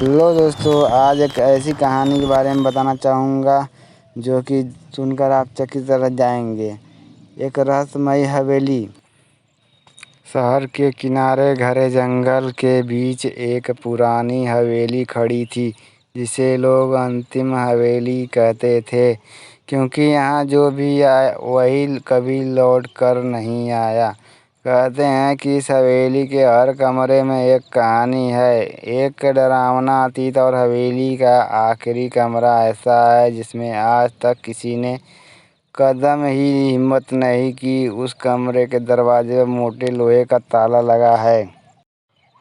लो दोस्तों, आज एक ऐसी कहानी के बारे में बताना चाहूँगा जो कि सुनकर आप चकित रह जाएंगे। एक रहस्यमयी हवेली। शहर के किनारे घने जंगल के बीच एक पुरानी हवेली खड़ी थी, जिसे लोग अंतिम हवेली कहते थे, क्योंकि यहाँ जो भी आया वही कभी लौट कर नहीं आया। कहते हैं कि इस हवेली के हर कमरे में एक कहानी है, एक डरावना अतीत, और हवेली का आखिरी कमरा ऐसा है जिसमें आज तक किसी ने कदम ही हिम्मत नहीं की। उस कमरे के दरवाजे पर मोटे लोहे का ताला लगा है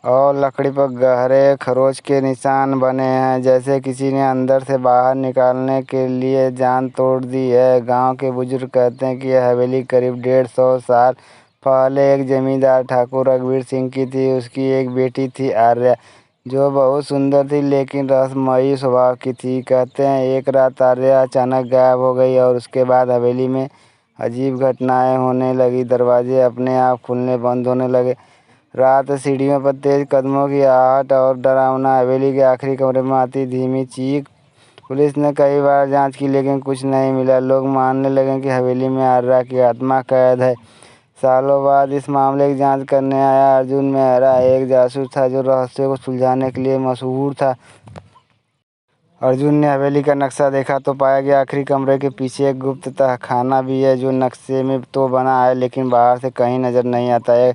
और लकड़ी पर गहरे खरोंच के निशान बने हैं, जैसे किसी ने अंदर से बाहर निकालने के लिए जान तोड़ दी है। गांव के बुजुर्ग कहते हैं कि यह हवेली करीब 150 साल पहले एक जमींदार ठाकुर रघुवीर सिंह की थी। उसकी एक बेटी थी आर्या, जो बहुत सुंदर थी लेकिन रहस्यमयी स्वभाव की थी। कहते हैं एक रात आर्या अचानक गायब हो गई और उसके बाद हवेली में अजीब घटनाएं होने लगी। दरवाजे अपने आप खुलने बंद होने लगे, रात सीढ़ियों पर तेज कदमों की आहट और डरावना हवेली के आखिरी कमरे में आती धीमी चीख। पुलिस ने कई बार जांच की लेकिन कुछ नहीं मिला। लोग मानने लगे कि हवेली में आर्या की आत्मा कैद है। सालों बाद इस मामले की जांच करने आया अर्जुन मेहरा एक जासूस था जो रहस्य को सुलझाने के लिए मशहूर था। अर्जुन ने हवेली का नक्शा देखा तो पाया कि आखिरी कमरे के पीछे एक गुप्त तहखाना भी है, जो नक्शे में तो बना है लेकिन बाहर से कहीं नजर नहीं आता है।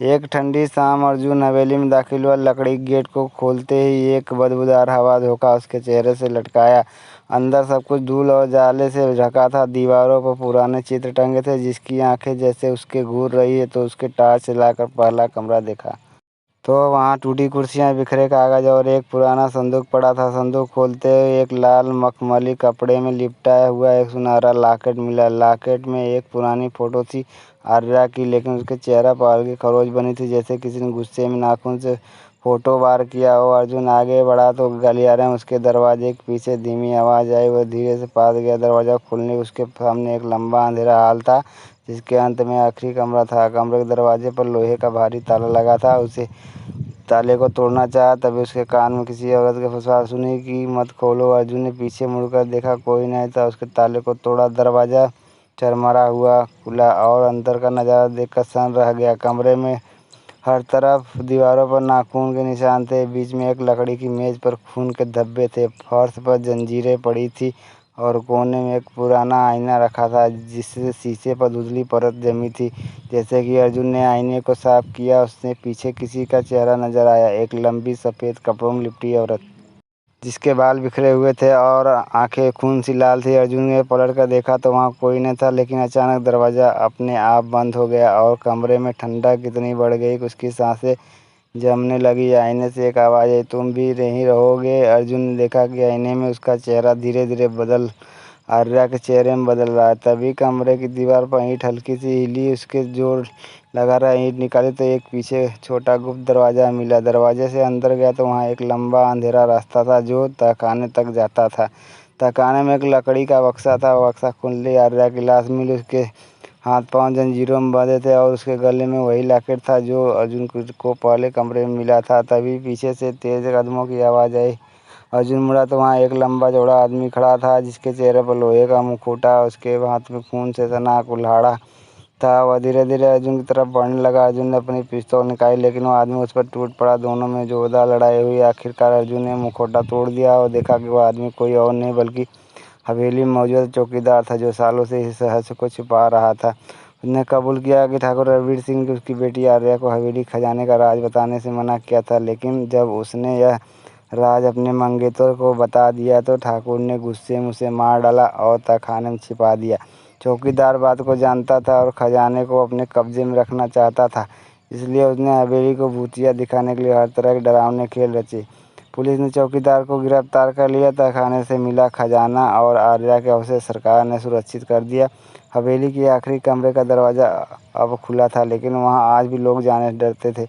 एक ठंडी शाम अर्जुन हवेली में दाखिल हुआ। लकड़ी के गेट को खोलते ही एक बदबूदार हवा झोंका उसके चेहरे से लटकाया। अंदर सब कुछ धूल और जाले से ढका था। दीवारों पर पुराने चित्र टंगे थे, जिसकी आंखें जैसे उसके घूर रही है। तो उसके टार्च चलाकर पहला कमरा देखा तो वहाँ टूटी कुर्सियाँ, बिखरे कागज और एक पुराना संदूक पड़ा था। संदूक खोलते हुए एक लाल मखमली कपड़े में लिपटाया हुआ एक सुनहरा लॉकेट मिला। लॉकेट में एक पुरानी फोटो थी आर्या की, लेकिन उसके चेहरा पर हल्की खरोंच बनी थी, जैसे किसी ने गुस्से में नाखून से फोटो वार किया हो। अर्जुन आगे बढ़ा तो गलियारे में उसके दरवाजे के पीछे धीमी आवाज़ आई। वह धीरे से पास गया। दरवाज़ा खुलने उसके सामने एक लंबा अंधेरा हॉल था, जिसके अंत में आखिरी कमरा था। कमरे के दरवाजे पर लोहे का भारी ताला लगा था। उसे ताले को तोड़ना चाहा, तभी उसके कान में किसी औरत की फुसफुसाहट सुनी कि मत खोलो। अर्जुन ने पीछे मुड़कर देखा, कोई नहीं था। उसके ताले को तोड़ा, दरवाज़ा चरमरा हुआ खुला और अंदर का नज़ारा देखकर सन रह गया। कमरे में हर तरफ दीवारों पर नाखून के निशान थे। बीच में एक लकड़ी की मेज पर खून के धब्बे थे। फर्श पर जंजीरें पड़ी थी और कोने में एक पुराना आईना रखा था, जिससे शीशे पर धुंधली परत जमी थी। जैसे कि अर्जुन ने आईने को साफ किया, उसने पीछे किसी का चेहरा नजर आया। एक लंबी सफ़ेद कपड़ों में लिपटी औरत, जिसके बाल बिखरे हुए थे और आंखें खून सी लाल थी। अर्जुन ने पलट कर देखा तो वहाँ कोई नहीं था, लेकिन अचानक दरवाज़ा अपने आप बंद हो गया और कमरे में ठंडक इतनी बढ़ गई कि उसकी सांसें जमने लगी। आईने से एक आवाज़ आई, तुम भी नहीं रहोगे? अर्जुन ने देखा कि आईने में उसका चेहरा धीरे धीरे आर्या के चेहरे में बदल रहा है। तभी कमरे की दीवार पर ईंट हल्की सी हिली। उसके जोर लगा रहा ईंट निकाली तो एक पीछे छोटा गुप्त दरवाज़ा मिला। दरवाजे से अंदर गया तो वहाँ एक लंबा अंधेरा रास्ता था जो तहखाने तक जाता था। तहखाने में एक लकड़ी का बक्सा था। बक्सा खुलते ही आर्या की लाश मिली। उसके हाथ पांव जंजीरों में बंधे थे और उसके गले में वही लॉकेट था जो अर्जुन को पहले कमरे में मिला था। तभी पीछे से तेज कदमों की आवाज़ आई। अर्जुन मुड़ा तो वहाँ एक लंबा चौड़ा आदमी खड़ा था, जिसके चेहरे पर लोहे का मुखौटा, उसके हाथ में खून से सना कुल्हाड़ा था। वह धीरे धीरे अर्जुन की तरफ बढ़ने लगा। अर्जुन ने अपनी पिस्तौल निकाली, लेकिन वह आदमी उस पर टूट पड़ा। दोनों में जोरदार लड़ाई हुई। आखिरकार अर्जुन ने मुखौटा तोड़ दिया और देखा कि वह आदमी कोई और नहीं बल्कि हवेली में मौजूद चौकीदार था, जो सालों से इस रहस्य को छिपा रहा था। उसने कबूल किया कि ठाकुर रघुवीर सिंह की उसकी बेटी आर्या को हवेली खजाने का राज बताने से मना किया था, लेकिन जब उसने यह राज अपने मंगेतर को बता दिया तो ठाकुर ने गुस्से में उसे मार डाला और तहखाने में छिपा दिया। चौकीदार बात को जानता था और खजाने को अपने कब्जे में रखना चाहता था, इसलिए उसने हवेली को भूतिया दिखाने के लिए हर तरह के डरावने खेल रचे। पुलिस ने चौकीदार को गिरफ्तार कर लिया। तहखाने से मिला खजाना और आर्या के अवशेष सरकार ने सुरक्षित कर दिया। हवेली के आखिरी कमरे का दरवाज़ा अब खुला था, लेकिन वहाँ आज भी लोग जाने से डरते थे,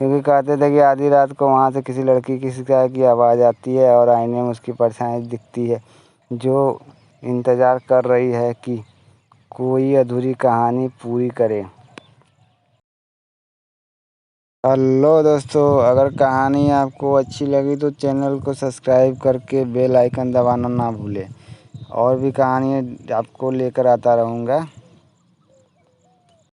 क्योंकि कहते थे कि आधी रात को वहाँ से किसी लड़की की शिकायत की आवाज़ आती है और आईने में उसकी परछाई दिखती है, जो इंतज़ार कर रही है कि कोई अधूरी कहानी पूरी करे। हेलो दोस्तों, अगर कहानी आपको अच्छी लगी तो चैनल को सब्सक्राइब करके बेल आइकन दबाना ना भूलें। और भी कहानियाँ आपको लेकर आता रहूँगा।